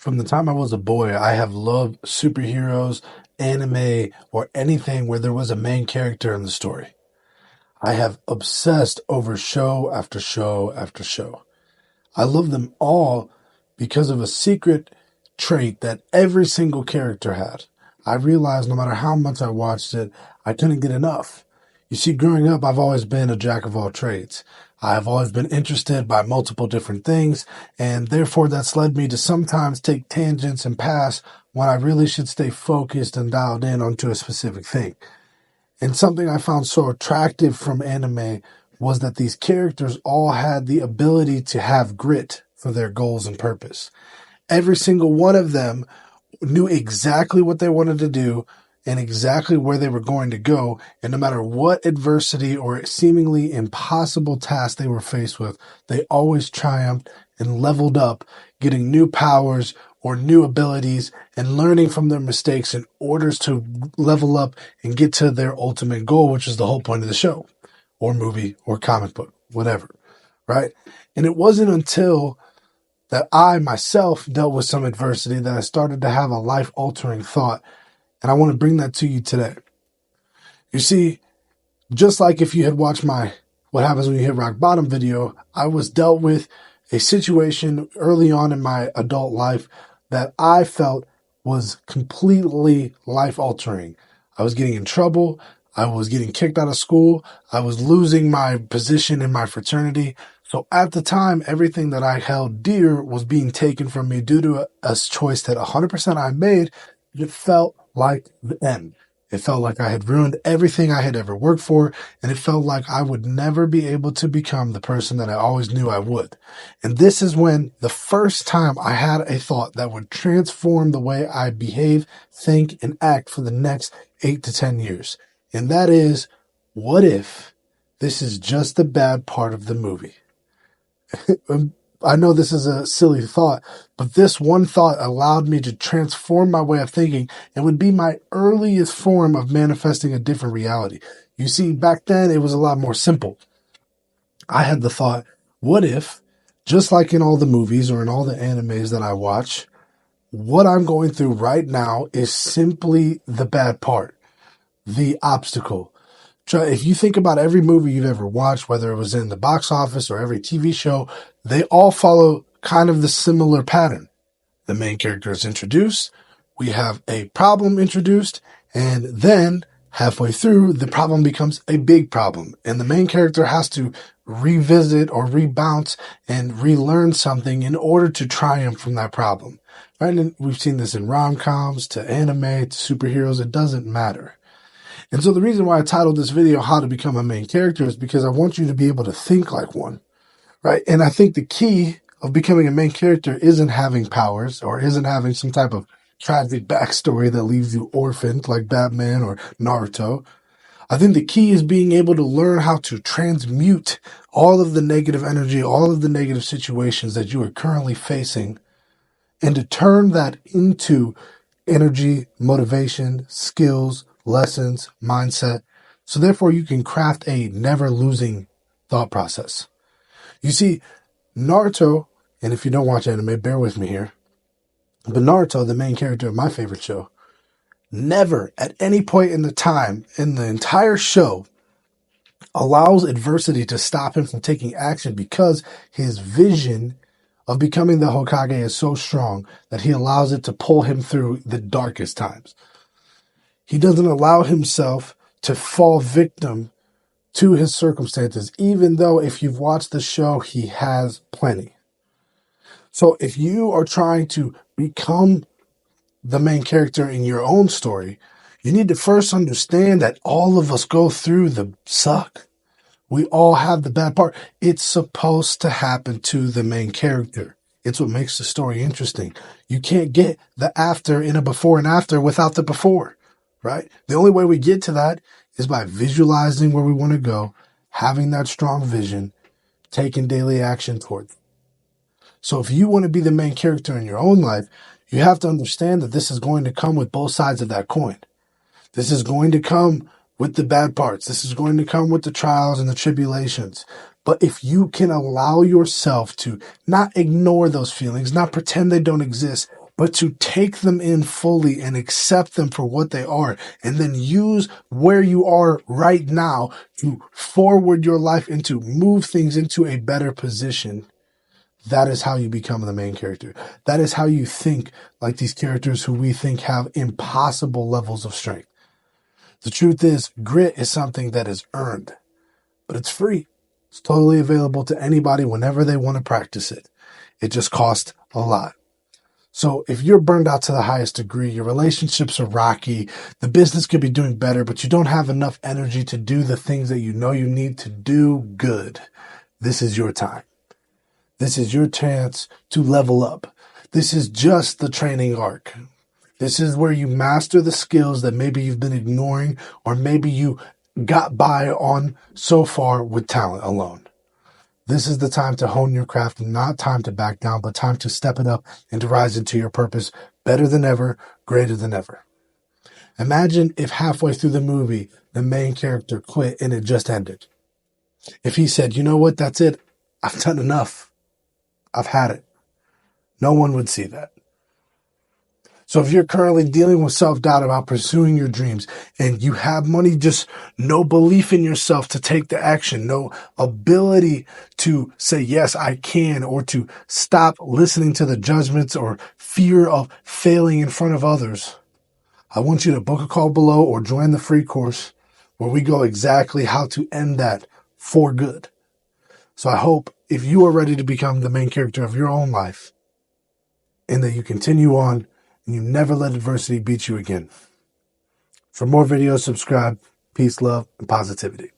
From the time I was a boy, I have loved superheroes, anime, or anything where there was a main character in the story. I have obsessed over show after show after show. I love them all because of a secret trait that every single character had. I realized no matter how much I watched it, I couldn't get enough. You see, growing up, I've always been a jack of all trades. I've always been interested by multiple different things, and therefore that's led me to sometimes take tangents and pass when I really should stay focused and dialed in onto a specific thing. And something I found so attractive from anime was that these characters all had the ability to have grit for their goals and purpose. Every single one of them knew exactly what they wanted to do and exactly where they were going to go. And no matter what adversity or seemingly impossible task they were faced with, they always triumphed and leveled up, getting new powers or new abilities and learning from their mistakes in order to level up and get to their ultimate goal, which is the whole point of the show or movie or comic book, whatever, right? And it wasn't until that I myself dealt with some adversity that I started to have a life-altering thought, and I want to bring that to you today. You see, just like if you had watched my What Happens When You Hit Rock Bottom video, I was dealt with a situation early on in my adult life that I felt was completely life-altering. I was getting in trouble. I was getting kicked out of school. I was losing my position in my fraternity. So at the time, everything that I held dear was being taken from me due to a choice that 100% I made. It felt like the end. It felt like I had ruined everything I had ever worked for, and it felt like I would never be able to become the person that I always knew I would. And this is when the first time I had a thought that would transform the way I behave, think, and act for the next 8 to 10 years. And that is, what if this is just the bad part of the movie? I know this is a silly thought, but this one thought allowed me to transform my way of thinking and would be my earliest form of manifesting a different reality. You see, back then it was a lot more simple. I had the thought, what if, just like in all the movies or in all the animes that I watch, what I'm going through right now is simply the bad part, the obstacle. If you think about every movie you've ever watched, whether it was in the box office or every TV show, they all follow kind of the similar pattern. The main character is introduced, we have a problem introduced, and then halfway through, the problem becomes a big problem. And the main character has to revisit or rebounce and relearn something in order to triumph from that problem. Right? And we've seen this in rom-coms, to anime, to superheroes. It doesn't matter. And so the reason why I titled this video, How to Become a Main Character, is because I want you to be able to think like one, right? And I think the key of becoming a main character isn't having powers or isn't having some type of tragic backstory that leaves you orphaned like Batman or Naruto. I think the key is being able to learn how to transmute all of the negative energy, all of the negative situations that you are currently facing, and to turn that into energy, motivation, skills, lessons, mindset, so therefore you can craft a never-losing thought process. You see, Naruto, and if you don't watch anime, bear with me here, but Naruto, the main character of my favorite show, never at any point in the time in the entire show allows adversity to stop him from taking action because his vision of becoming the Hokage is so strong that he allows it to pull him through the darkest times. He doesn't allow himself to fall victim to his circumstances, even though if you've watched the show, he has plenty. So if you are trying to become the main character in your own story, you need to first understand that all of us go through the suck. We all have the bad part. It's supposed to happen to the main character. It's what makes the story interesting. You can't get the after in a before and after without the before. Right? The only way we get to that is by visualizing where we want to go, having that strong vision, taking daily action towards it. So if you want to be the main character in your own life, you have to understand that this is going to come with both sides of that coin. This is going to come with the bad parts. This is going to come with the trials and the tribulations. But if you can allow yourself to not ignore those feelings, not pretend they don't exist, but to take them in fully and accept them for what they are, and then use where you are right now to forward your life and to move things into a better position. That is how you become the main character. That is how you think like these characters who we think have impossible levels of strength. The truth is, grit is something that is earned, but it's free. It's totally available to anybody whenever they want to practice it. It just costs a lot. So if you're burned out to the highest degree, your relationships are rocky, the business could be doing better, but you don't have enough energy to do the things that you know you need to do good, this is your time. This is your chance to level up. This is just the training arc. This is where you master the skills that maybe you've been ignoring, or maybe you got by on so far with talent alone. This is the time to hone your craft, not time to back down, but time to step it up and to rise into your purpose better than ever, greater than ever. Imagine if halfway through the movie, the main character quit and it just ended. If he said, you know what, that's it. I've done enough. I've had it. No one would see that. So if you're currently dealing with self-doubt about pursuing your dreams and you have money, just no belief in yourself to take the action, no ability to say, yes, I can, or to stop listening to the judgments or fear of failing in front of others, I want you to book a call below or join the free course where we go exactly how to end that for good. So I hope if you are ready to become the main character of your own life and that you continue on and you never let adversity beat you again. For more videos, subscribe. Peace, love, and positivity.